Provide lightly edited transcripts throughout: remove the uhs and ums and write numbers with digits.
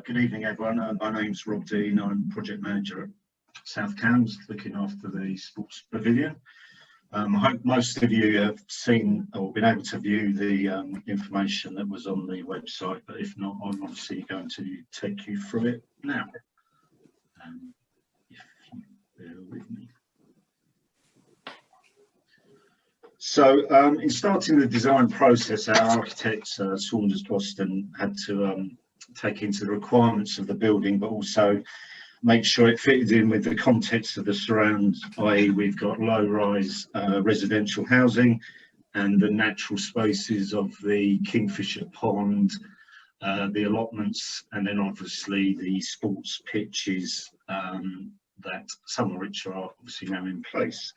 Good evening, everyone. My name's Rob Dean. I'm project manager at South Cambs, looking after the Sports Pavilion. I hope most of you have seen or been able to view the information that was on the website, but if not, I'm obviously going to take you through it now. If you bear with me. So in starting the design process, our architects, Saunders Boston, had to take into the requirements of the building, but also make sure it fitted in with the context of the surrounds, i.e. we've got low-rise residential housing and the natural spaces of the Kingfisher Pond, the allotments, and then obviously the sports pitches, that some of which are obviously now in place.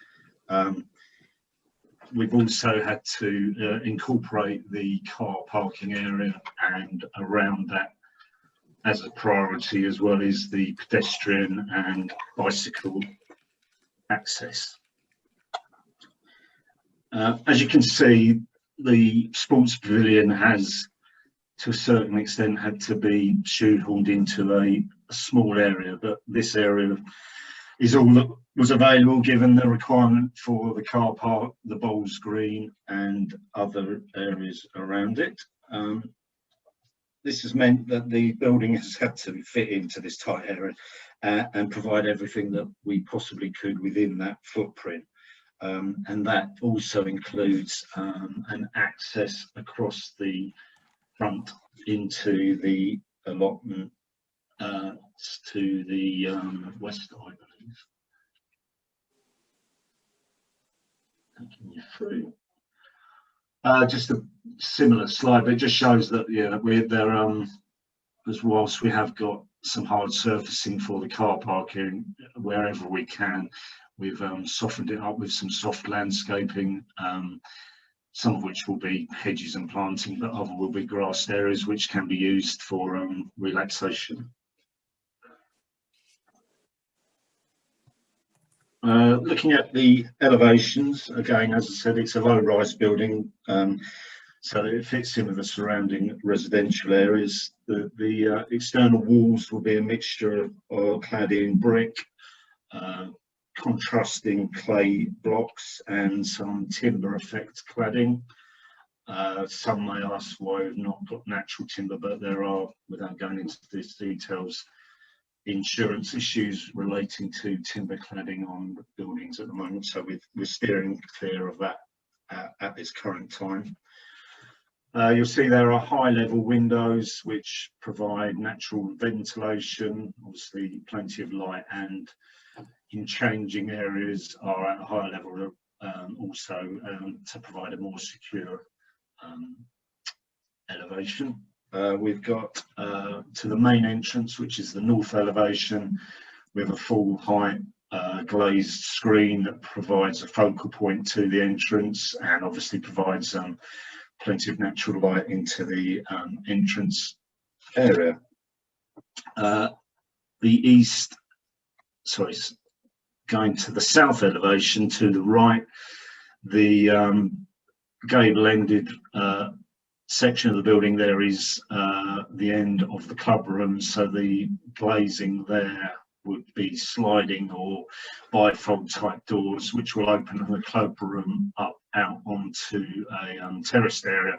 We've also had to incorporate the car parking area and around that as a priority, as well as the pedestrian and bicycle access. As you can see, the Sports Pavilion has, to a certain extent, had to be shoehorned into a small area, but this area is all that was available given the requirement for the car park, the bowls green and other areas around it. This has meant that the building has had to fit into this tight area and provide everything that we possibly could within that footprint. And that also includes an access across the front into the allotment to the west, I believe. Taking you through. Just a similar slide, but it just shows that we're there. As whilst we have got some hard surfacing for the car parking wherever we can, we've softened it up with some soft landscaping, some of which will be hedges and planting, but other will be grassed areas which can be used for relaxation. Looking at the elevations, again, as I said, it's a low-rise building, so it fits in with the surrounding residential areas. The external walls will be a mixture of clad in brick, contrasting clay blocks and some timber effect cladding. Some may ask why we've not got natural timber, but there are, without going into these details, insurance issues relating to timber cladding on buildings at the moment, so we're steering clear of that at this current time. You'll see there are high level windows which provide natural ventilation, obviously plenty of light, and in changing areas are at a higher level also to provide a more secure elevation. We've got to the main entrance, which is the north elevation, with a full height glazed screen that provides a focal point to the entrance and obviously provides plenty of natural light into the entrance area. Going to the south elevation to the right, the gable-ended section of the building there is the end of the club room, so the glazing there would be sliding or bifold type doors which will open the club room up out onto a terraced area,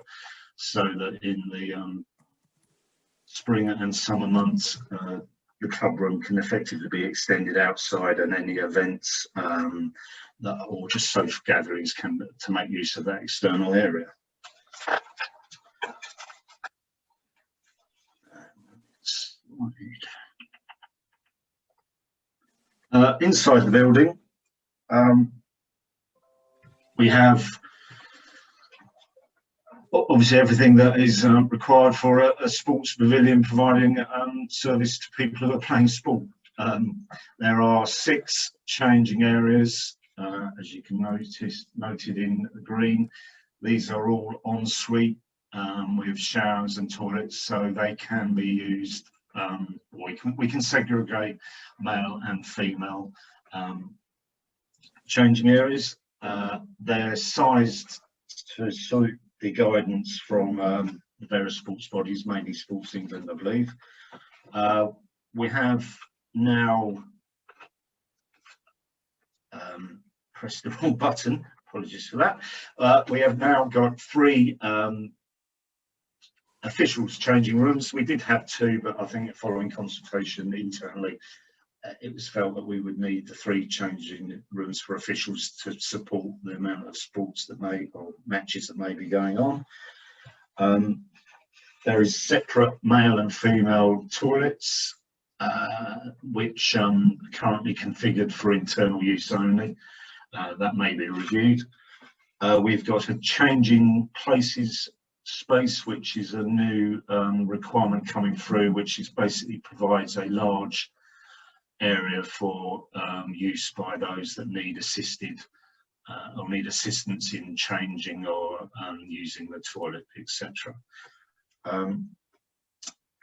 so that in the spring and summer months the club room can effectively be extended outside, and any events or just social gatherings can to make use of that external area. Inside the building, we have obviously everything that is required for a sports pavilion, providing service to people who are playing sport. There are 6 changing areas, as you can notice, noted in green. These are all en suite with showers and toilets, so they can be used. We can segregate male and female changing areas. They're sized to suit the guidance from the various sports bodies, mainly Sports England, I believe. We have now pressed the wrong button. Apologies for that. We have now got 3 officials changing rooms. We did have 2, but I think following consultation internally, it was felt that we would need the 3 changing rooms for officials to support the amount of sports that may, or matches that may be going on. There is separate male and female toilets, which are currently configured for internal use only. That may be reviewed. We've got a changing places space, which is a new requirement coming through, which is basically provides a large area for use by those that need assisted or need assistance in changing or using the toilet, etc.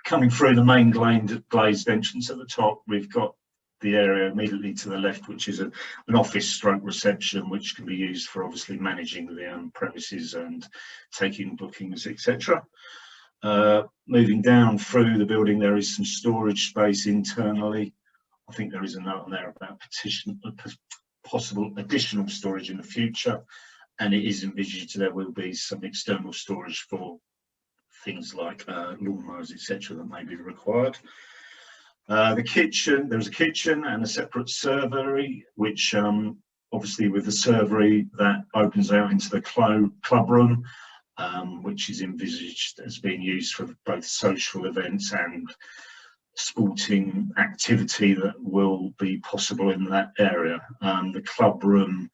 Coming through the main glazed entrance at the top, we've got the area immediately to the left, which is an office stroke reception, which can be used for obviously managing the premises and taking bookings, etc. Moving down through the building, there is some storage space internally. I think there is a note on there about possible additional storage in the future, and it is envisaged there will be some external storage for things like lawnmowers, etc., that may be required. The kitchen, there's a kitchen and a separate servery, which obviously with the servery that opens out into the club room, which is envisaged as being used for both social events and sporting activity that will be possible in that area. The club room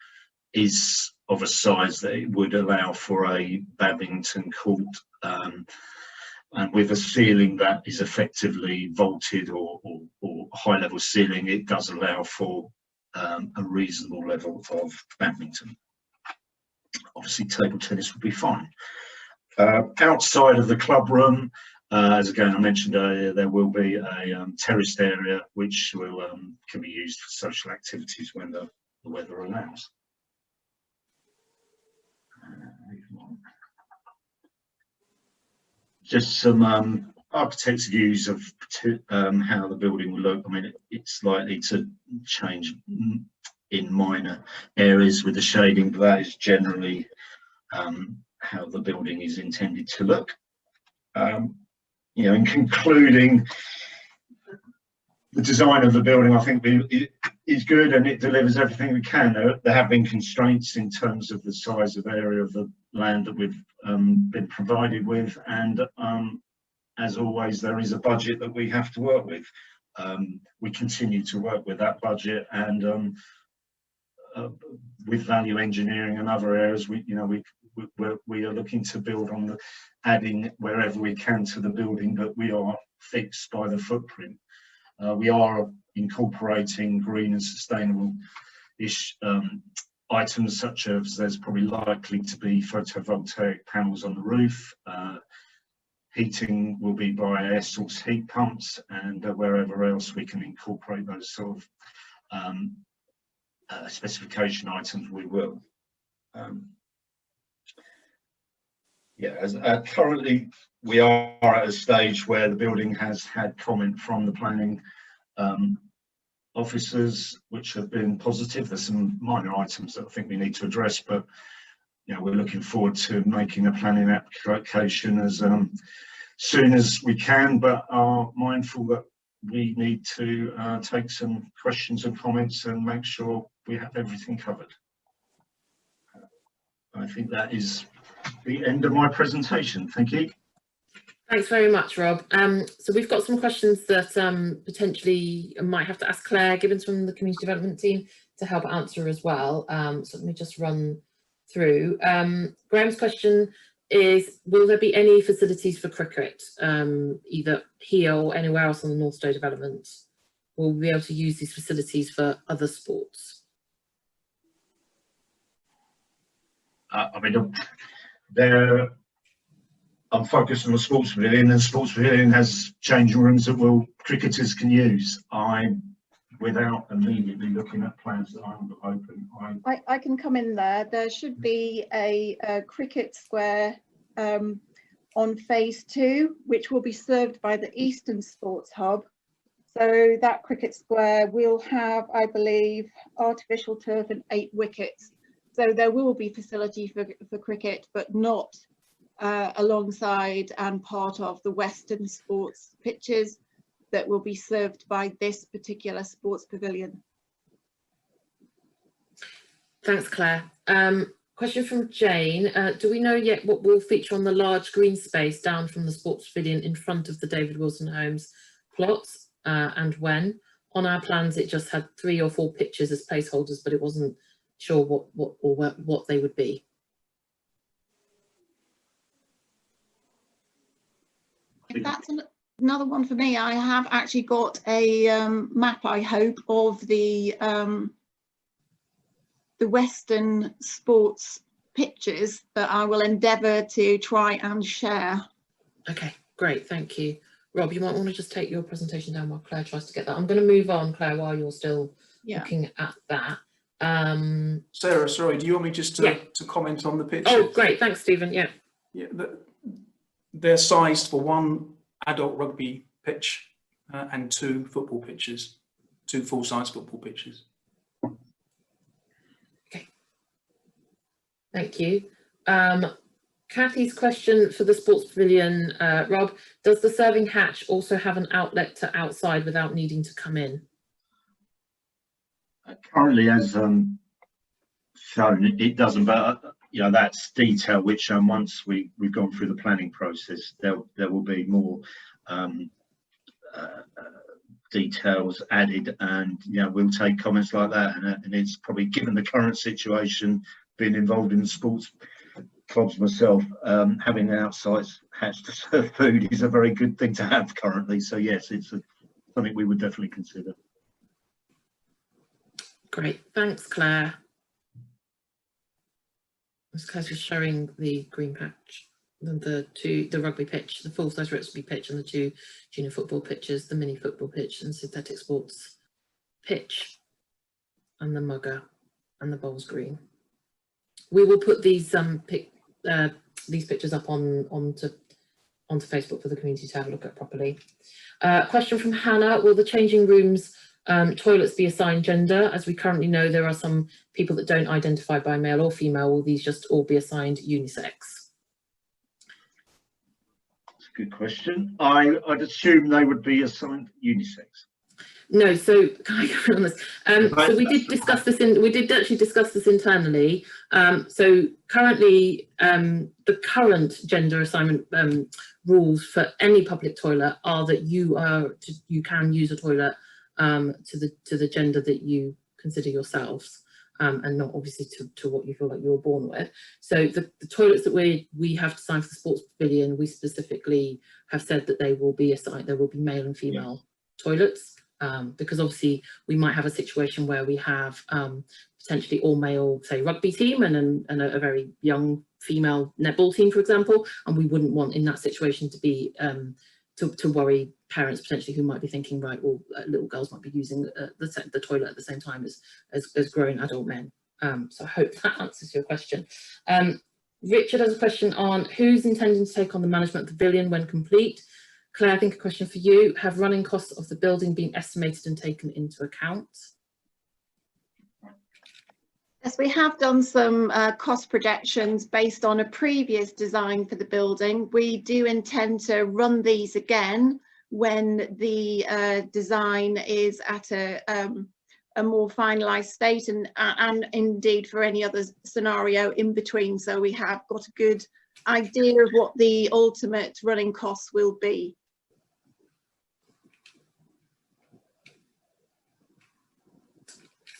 is of a size that it would allow for a badminton court, and with a ceiling that is effectively vaulted or high level ceiling, it does allow for a reasonable level of badminton. Obviously table tennis would be fine. Outside of the club room, as again I mentioned earlier, there will be a terraced area which will can be used for social activities when the weather allows. Just some architect's views of how the building will look. I mean, it's likely to change in minor areas with the shading, but that is generally how the building is intended to look. You know, in concluding, the design of the building, I think, is good and it delivers everything we can. There have been constraints in terms of the size of area of the land that we've been provided with, and as always, there is a budget that we have to work with. We continue to work with that budget, and with value engineering and other areas, we are looking to build on the adding wherever we can to the building, but we are fixed by the footprint. We are incorporating green and sustainable-ish items, such as there's probably likely to be photovoltaic panels on the roof. Heating will be by air source heat pumps, and wherever else we can incorporate those sort of specification items, we will. Currently we are at a stage where the building has had comment from the planning officers, which have been positive. There's some minor items that I think we need to address, but you know, we're looking forward to making a planning application as soon as we can, but are mindful that we need to take some questions and comments and make sure we have everything covered. I think that is the end of my presentation. Thank you. Thanks very much, Rob. So we've got some questions that potentially I might have to ask Claire Gibbons from the Community Development team to help answer as well. So let me just run through. Graham's question is, will there be any facilities for cricket, either here or anywhere else on the North Stowe development? Will we be able to use these facilities for other sports? I mean, I'm focused on the Sports Pavilion, and the Sports Pavilion has changing rooms that cricketers can use. Without immediately looking at plans that I'm open, I can come in there. There should be a cricket square on phase 2, which will be served by the Eastern Sports Hub. So that cricket square will have, I believe, artificial turf and 8 wickets. So there will be facility for cricket, but not alongside and part of the Western sports pitches that will be served by this particular sports pavilion. Thanks, Claire. Question from Jane. Do we know yet what will feature on the large green space down from the sports pavilion in front of the David Wilson Homes plots, and when? On our plans, it just had 3 or 4 pitches as placeholders, but it wasn't sure what they would be. If that's another one for me, I have actually got a map, I hope, of the Western sports pitches that I will endeavour to try and share. Okay, great, thank you. Rob, you might want to just take your presentation down while Claire tries to get that. I'm going to move on, Claire, while you're still looking at that. Sarah, sorry, do you want me just to comment on the pitches? Oh, great, thanks, Stephen. Yeah. Yeah, they're sized for 1 adult rugby pitch and 2 football pitches, 2 full-size football pitches. Okay. Thank you. Kathy's question for the sports pavilion, Rob, does the serving hatch also have an outlet to outside without needing to come in? Currently, as shown, it doesn't, but you know, that's detail which once we've gone through the planning process, there will be more details added, and you know, we'll take comments like that, and it's probably, given the current situation, being involved in sports clubs myself, having an outside hatch to serve food is a very good thing to have currently. So yes, it's something we would definitely consider. Great, thanks, Claire. This Claire's just showing the green patch, the rugby pitch, the full-size rugby pitch, and the 2 junior football pitches, the mini football pitch and synthetic sports pitch, and the mugger and the bowls green. We will put these pictures up onto Facebook for the community to have a look at properly. Question from Hannah: will the changing rooms toilets be assigned gender? As we currently know, there are some people that don't identify by male or female. Will these just all be assigned unisex? That's a good question. I'd assume they would be assigned unisex. No, so can I go on this? So we did discuss this actually discuss this internally. So currently, the current gender assignment rules for any public toilet are that you can use a toilet to the gender that you consider yourselves, and not obviously to what you feel like you were born with. So the toilets that we have designed for the sports pavilion, we specifically have said that they will be assigned. There will be male and female toilets. Because obviously we might have a situation where we have potentially all male, say, rugby team and a very young female netball team, for example, and we wouldn't want in that situation to be to worry parents potentially who might be thinking, right, well, little girls might be using the toilet at the same time as grown adult men. So I hope that answers your question. Richard has a question on who's intending to take on the management of the pavilion when complete. Claire, I think a question for you. Have running costs of the building been estimated and taken into account? Yes, we have done some cost projections based on a previous design for the building. We do intend to run these again when the design is at a more finalised state, and indeed for any other scenario in between. So we have got a good idea of what the ultimate running costs will be.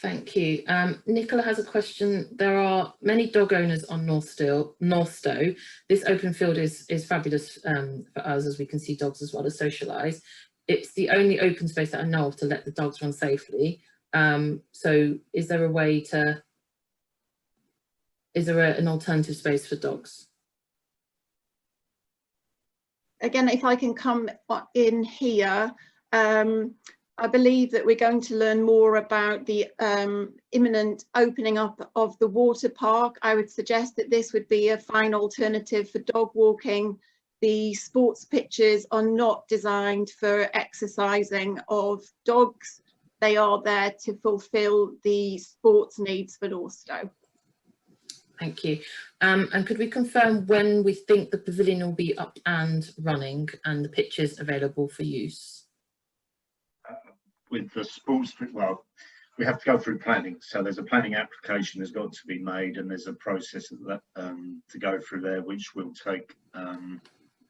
Thank you. Nicola has a question. There are many dog owners on North Stowe. This open field is fabulous for us, as we can see dogs as well as socialise. It's the only open space that I know of to let the dogs run safely. So is there a way to, is there an alternative space for dogs? Again, if I can come in here, I believe that we're going to learn more about the imminent opening up of the water park. I would suggest that this would be a fine alternative for dog walking the sports pitches are not designed for exercising of dogs. They are there to fulfil the sports needs for Northstowe. Thank you. And could we confirm when we think the pavilion will be up and running and the pitches available for use? With the sports, well, we have to go through planning. So there's a planning application that's got to be made, and there's a process of that, to go through there, which will take a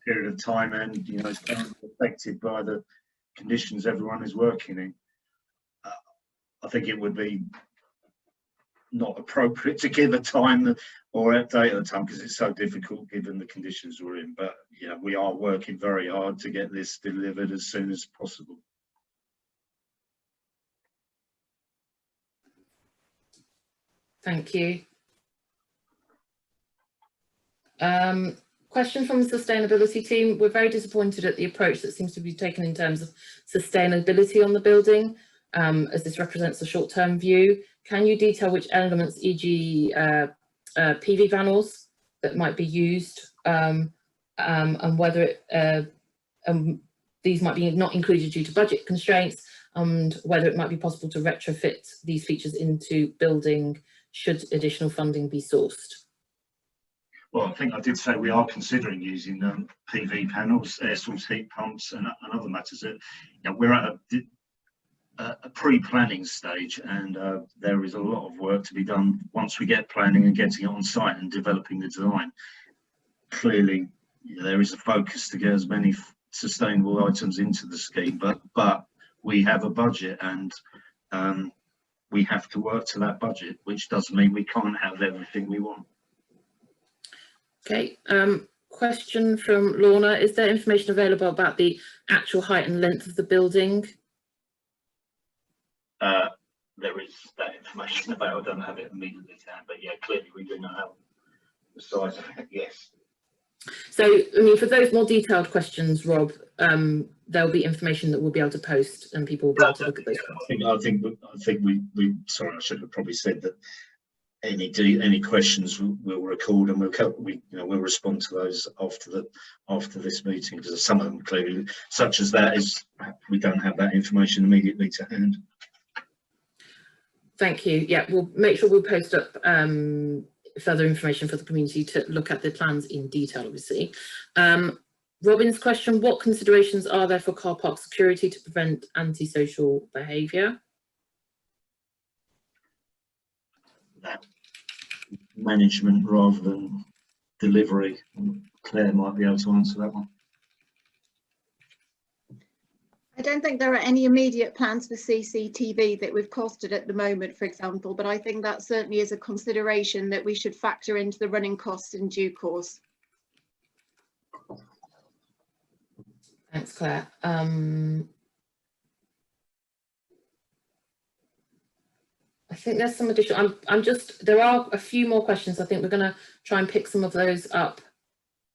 period of time, and it's affected by the conditions everyone is working in. I think it would be not appropriate to give a time or a date at the time, because it's so difficult given the conditions we're in. But yeah, we are working very hard to get this delivered as soon as possible. Thank you. Question from the sustainability team. We're very disappointed at the approach that seems to be taken in terms of sustainability on the building, as this represents a short-term view. Can you detail which elements, e.g. PV panels, that might be used, and whether these might be not included due to budget constraints, and whether it might be possible to retrofit these features into building should additional funding be sourced? Well, I think I did say we are considering using PV panels, air source heat pumps, and other matters. We're at a pre-planning stage, and there is a lot of work to be done once we get planning and getting it on site and developing the design. Clearly, there is a focus to get as many sustainable items into the scheme, but we have a budget, and we have to work to that budget, which does mean we can't have everything we want. Okay, question from Lorna. Is there information available about the actual height and length of the building? There is that information about. I don't have it immediately to hand, but yeah, clearly we do know the size of it. Yes. So, I mean, for those more detailed questions, Rob, there'll be information that we'll be able to post, and people will be able to look at those. I think we. Sorry, I should have probably said that. Any questions we'll record, and we'll respond to those after this meeting, because some of them clearly, such as that, is we don't have that information immediately to hand. Thank you. Yeah, we'll make sure we'll post up further information for the community to look at the plans in detail, obviously. Robin's question: what considerations are there for car park security to prevent antisocial behaviour? That management rather than delivery. Claire might be able to answer that one. I don't think there are any immediate plans for CCTV that we've costed at the moment, for example, but I think that certainly is a consideration that we should factor into the running costs in due course. Thanks, Claire. I think there's some additional, there are a few more questions. I think we're going to try and pick some of those up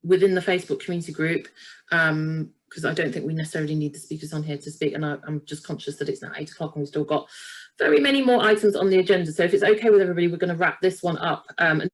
within the Facebook community group, because I don't think we necessarily need the speakers on here to speak, and I'm just conscious that it's now 8 o'clock and we've still got very many more items on the agenda. So if it's okay with everybody, we're going to wrap this one up and